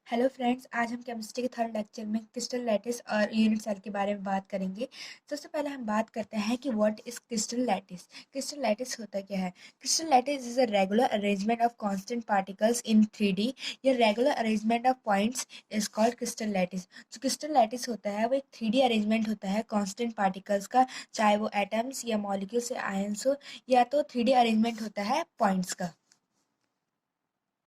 Hello friends, आज हम chemistry के थर्ड लेक्चर में क्रिस्टल लैटिस और यूनिट सेल के बारे में बात करेंगे। सबसे पहले हम बात करते हैं कि what is crystal lattice. Crystal lattice होता क्या है? Crystal lattice is a regular arrangement of constant particles in 3D। या regular arrangement of points is called crystal lattice. जो क्रिस्टल लैटिस होता है वो एक 3D अरेंजमेंट होता है कांस्टेंट पार्टिकल्स का, चाहे वो एटम्स या मॉलिक्यूल्स या आयंस हो, या तो 3D अरेंजमेंट होता है पॉइंट्स का।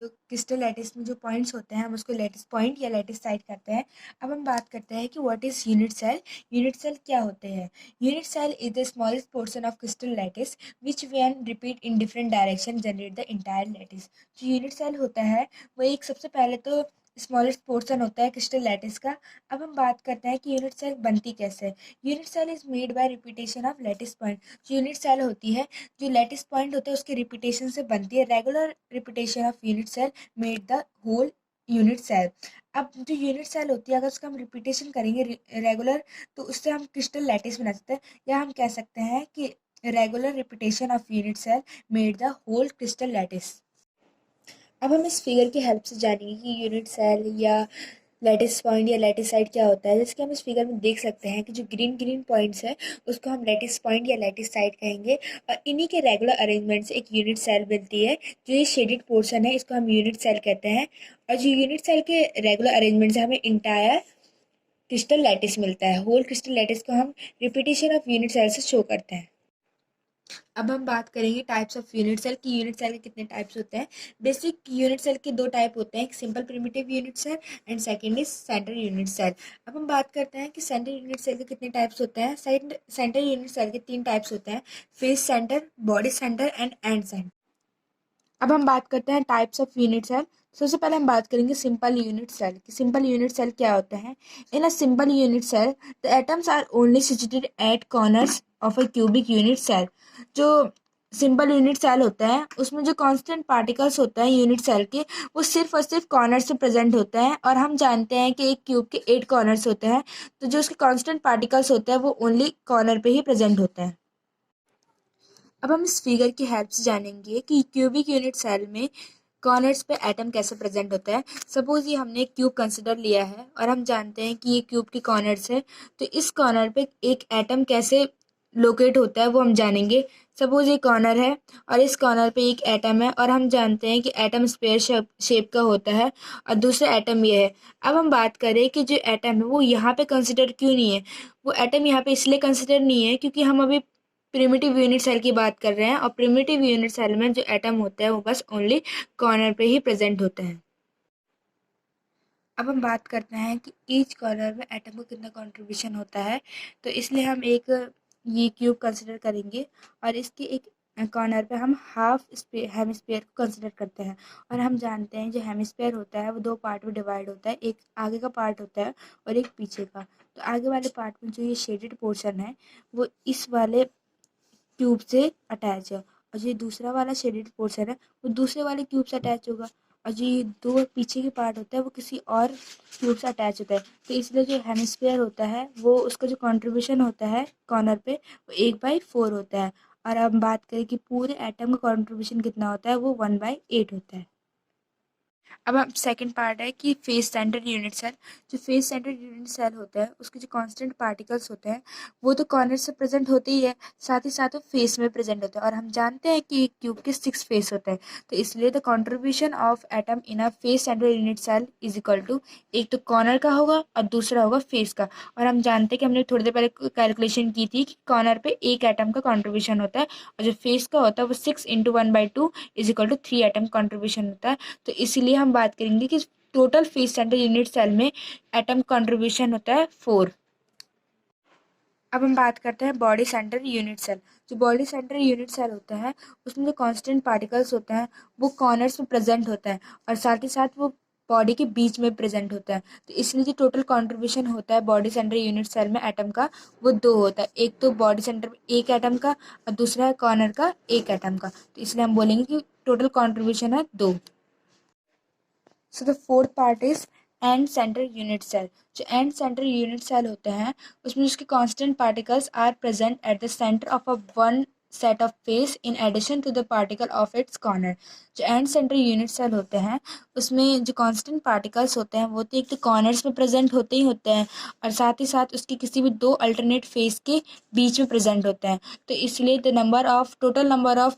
तो क्रिस्टल लैटिस में जो पॉइंट्स होते हैं हम उसको लैटिस पॉइंट या लैटिस साइड करते हैं। अब हम बात करते हैं कि what is unit cell. Unit cell क्या होते हैं? Unit cell is the smallest portion of crystal lattice which when repeat in different direction generate the entire lattice. जो यूनिट सेल होता है वो एक सबसे पहले तो स्मॉलेस्ट पोर्शन होता है क्रिस्टल लैटिस का। अब हम बात करते हैं कि यूनिट सेल बनती कैसे है। Unit cell is made by repetition of lattice point. जो यूनिट सेल होती है, जो लैटिस पॉइंट होते हैं उसके रिपीटेशन से बनती है। Regular repetition of unit cell made the whole unit cell. अब जो यूनिट सेल होती है अगर उसका हम रिपीटेशन करेंगे रेगुलर, तो उससे हम क्रिस्टल लैटिस बना सकते हैं, या हम कह सकते हैं कि regular repetition of unit cell made the whole crystal lattice. अब हम इस फिगर की हेल्प से जानेंगे कि यूनिट सेल या लैटिस पॉइंट या लैटिसाइड क्या होता है। जैसे कि हम इस फिगर में देख सकते हैं कि जो ग्रीन ग्रीन पॉइंट्स है उसको हम लैटिस पॉइंट या लैटिसाइड कहेंगे, और इन्हीं के रेगुलर अरेंजमेंट से एक यूनिट सेल मिलती है। जो ये शेडेड पोर्शन है इसको हम यूनिट सेल कहते हैं, और जो यूनिट सेल के रेगुलर अरेंजमेंट से हमें इंटायर क्रिस्टल लैटिस मिलता है। होल क्रिस्टल लैटिस को हम रिपीटेशन ऑफ यूनिट सेल से शो करते हैं। अब हम बात करेंगे टाइप्स ऑफ यूनिट सेल की यूनिट सेल के कितने टाइप्स होते हैं। बेसिक यूनिट सेल के दो टाइप होते हैं, एक simple primitive unit cell and second is central unit cell. अब हम बात करते हैं कि सेंट्रल यूनिट सेल के कितने टाइप्स होते हैं। सेंट्रल यूनिट सेल के तीन टाइप्स होते हैं, face centre, body centre and centre. अब हम बात करते हैं टाइप्स ऑफ यूनिट सेल। सबसे पहले हम बात करेंगे सिंपल यूनिट सेल की। सिंपल यूनिट सेल क्या होता है? In a simple unit cell the atoms are only situated at corners of a cubic unit cell. जो सिंपल यूनिट सेल होता है उसमें जो कांस्टेंट पार्टिकल्स होते हैं यूनिट सेल के, वो सिर्फ और सिर्फ कॉर्नर से प्रेजेंट होते हैं। और हम जानते हैं कि एक क्यूब के 8 कॉर्नर्स होते हैं, तो जो उसके कांस्टेंट पार्टिकल्स होते हैं वो ओनली कॉर्नर पे ही प्रेजेंट होते हैं। अब हम इस फिगर की हेल्प से जानेंगे कि क्यूबिक यूनिट सेल में कॉर्नर्स पे एटम कैसे प्रेजेंट होता है। सपोज ये हमने क्यूब कंसिडर लिया है और हम जानते हैं कि ये क्यूब की कॉर्नर्स है, तो इस कॉर्नर पे एक एटम कैसे लोकेट होता है वो हम जानेंगे। सपोज ये कॉर्नर है और इस कॉर्नर पे एक एटम है, और हम जानते हैं कि एटम स्क्वायर शेप का होता है और दूसरा एटम ये है। अब हम बात करें कि जो एटम है वो यहाँ पे कंसिडर क्यों नहीं है। वो एटम यहाँ पे इसलिए कंसिडर नहीं है क्योंकि हम अभी प्रिमिटिव यूनिट सेल की बात कर रहे हैं, और प्रिमिटिव यूनिट सेल में जो एटम होता है वो बस ओनली कॉर्नर पे ही प्रेजेंट होते हैं। अब हम बात करते हैं कि ईच कॉर्नर में एटम को कितना कंट्रीब्यूशन होता है। तो इसलिए हम एक ये क्यूब कंसिडर करेंगे, और इसके एक कॉर्नर पे हम हाफ हेमिस्फीयर को कंसिडर करते हैं। और हम जानते हैं जो हेमिस्फीयर होता है वो दो पार्ट में डिवाइड होता है, एक आगे का पार्ट होता है और एक पीछे का। तो आगे वाले पार्ट में जो ये शेडेड पोर्शन है वो इस वाले क्यूब से अटैच है, और जो दूसरा वाला शेडेड पोर्शन है वो दूसरे वाले क्यूब से अटैच होगा, और जो ये दो पीछे की पार्ट होता है वो किसी और क्यूब से अटैच होता है। तो इसलिए जो हेमिस्फीयर होता है वो उसका जो कंट्रीब्यूशन होता है कॉर्नर पे वो 1/4 होता है। और अब हम बात करें कि पूरे एटम का कंट्रीब्यूशन कितना होता है, वो 1/8 होता है। अब हम सेकंड पार्ट है कि फेस सेंटर्ड यूनिट सेल। जो फेस सेंटर्ड यूनिट सेल होता है उसके जो कांस्टेंट पार्टिकल्स होते हैं वो तो कॉर्नर से प्रेजेंट होते ही है, साथ ही साथ वो फेस में प्रेजेंट होते हैं। और हम जानते हैं कि एक क्यूब के 6 फेस होते हैं, तो इसलिए the contribution of atom in a face centred unit cell is equal to, एक तो कॉर्नर का होगा और दूसरा होगा फेस का। और हम जानते हैं कि हमने थोड़ी देर पहले कैलकुलेशन की थी कि कॉर्नर पे एक एटम का कॉन्ट्रीब्यूशन होता है, और जो फेस का होता है वो 6 × 1/2 is equal to 3 atom contribution होता है। तो इसीलिए हम बात करेंगे कि total face centre unit cell में एटम कंट्रीब्यूशन होता है 4। अब हम बात करते हैं बॉडी सेंटर यूनिट सेल। जो बॉडी सेंटर यूनिट सेल होता है उसमें जो कांस्टेंट पार्टिकल्स होते हैं वो कॉर्नर्स में प्रेजेंट होता है, और साथ ही साथ वो बॉडी के बीच में प्रेजेंट होता है। तो इसलिए जो टोटल कंट्रीब्यूशन होता है बॉडी सेंटर यूनिट सेल में एटम का वो 2 होता है, एक तो बॉडी सेंटर में एक एटम का और दूसरा है कॉर्नर का एक एटम का। तो इसलिए हम बोलेंगे कि टोटल कंट्रीब्यूशन है 2। So the fourth part is end centre unit cell. जो एंड सेंटर यूनिट सेल होते हैं उसमें उसके constant particles are present at the centre of a one set of face in addition to the particle of its corner। जो end centre unit cell होते हैं उसमें जो कांस्टेंट पार्टिकल्स होते हैं वो तो एक तो कॉर्नर्स में प्रेजेंट होते ही होते हैं और साथ ही साथ उसकी किसी भी दो अल्टरनेट फेस के बीच में प्रेजेंट होते हैं। तो इसलिए total number of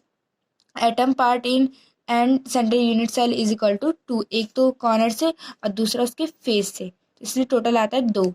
atom part in end centre unit cell is equal to 2। एक तो कॉर्नर से और दूसरा उसके फेस से, इसलिए टोटल आता है 2।